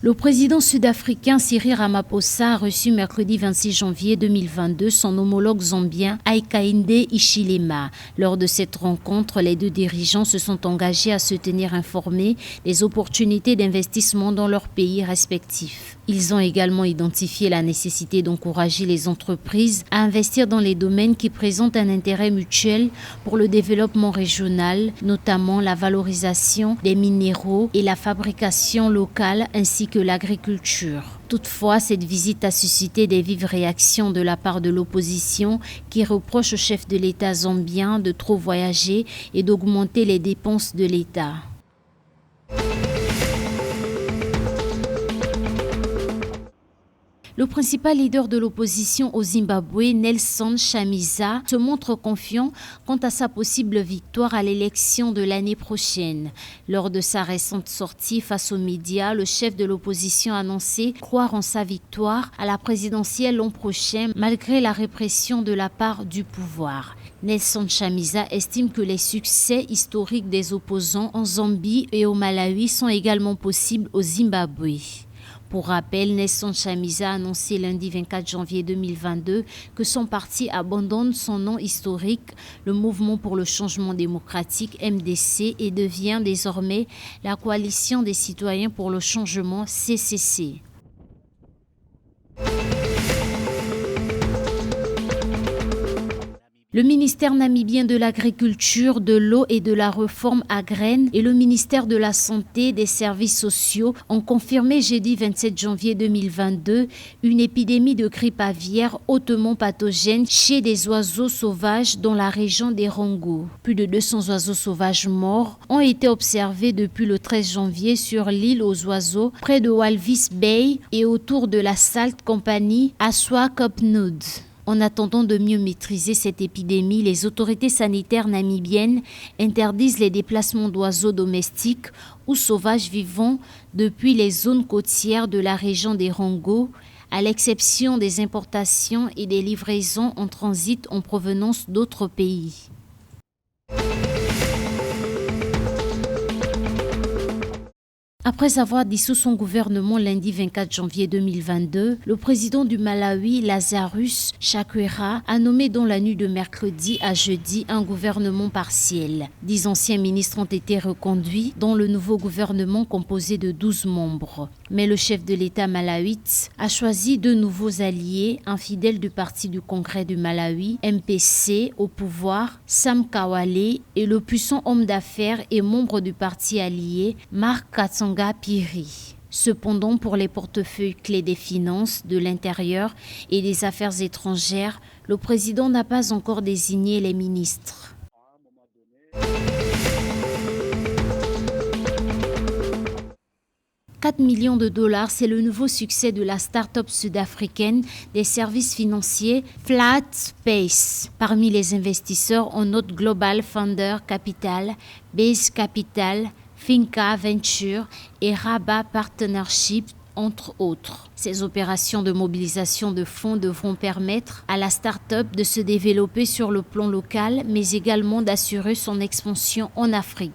Le président sud-africain Cyril Ramaphosa a reçu mercredi 26 janvier 2022 son homologue zambien Hakainde Hichilema. Lors de cette rencontre, les deux dirigeants se sont engagés à se tenir informés des opportunités d'investissement dans leurs pays respectifs. Ils ont également identifié la nécessité d'encourager les entreprises à investir dans les domaines qui présentent un intérêt mutuel pour le développement régional, notamment la valorisation des minéraux et la fabrication locale ainsi que l'agriculture. Toutefois, cette visite a suscité des vives réactions de la part de l'opposition qui reproche au chef de l'État zambien de trop voyager et d'augmenter les dépenses de l'État. Le principal leader de l'opposition au Zimbabwe, Nelson Chamisa, se montre confiant quant à sa possible victoire à l'élection de l'année prochaine. Lors de sa récente sortie face aux médias, le chef de l'opposition a annoncé croire en sa victoire à la présidentielle l'an prochain malgré la répression de la part du pouvoir. Nelson Chamisa estime que les succès historiques des opposants en Zambie et au Malawi sont également possibles au Zimbabwe. Pour rappel, Nelson Chamisa a annoncé lundi 24 janvier 2022 que son parti abandonne son nom historique, le Mouvement pour le changement démocratique MDC, et devient désormais la Coalition des citoyens pour le changement CCC. Le ministère namibien de l'Agriculture, de l'Eau et de la Réforme agraire et le ministère de la Santé et des Services sociaux ont confirmé jeudi 27 janvier 2022 une épidémie de grippe aviaire hautement pathogène chez des oiseaux sauvages dans la région des Rongo. Plus de 200 oiseaux sauvages morts ont été observés depuis le 13 janvier sur l'île aux oiseaux près de Walvis Bay et autour de la Salt Company à Swakopmund. En attendant de mieux maîtriser cette épidémie, les autorités sanitaires namibiennes interdisent les déplacements d'oiseaux domestiques ou sauvages vivant depuis les zones côtières de la région des Rongo, à l'exception des importations et des livraisons en transit en provenance d'autres pays. Après avoir dissous son gouvernement lundi 24 janvier 2022, le président du Malawi, Lazarus Chakwera, a nommé dans la nuit de mercredi à jeudi un gouvernement partiel. 10 anciens ministres ont été reconduits dans le nouveau gouvernement composé de 12 membres. Mais le chef de l'État malawite a choisi deux nouveaux alliés, un fidèle du Parti du Congrès du Malawi, MPC, au pouvoir, Sam Kawale, et le puissant homme d'affaires et membre du parti allié, Mark Katsanga Piri. Cependant, pour les portefeuilles clés des finances, de l'intérieur et des affaires étrangères, le président n'a pas encore désigné les ministres. 4 millions de dollars, c'est le nouveau succès de la start-up sud-africaine des services financiers FlatSpace. Parmi les investisseurs, on note Global Founder Capital, Base Capital, Finca Venture et Rabat Partnership, entre autres. Ces opérations de mobilisation de fonds devront permettre à la start-up de se développer sur le plan local, mais également d'assurer son expansion en Afrique.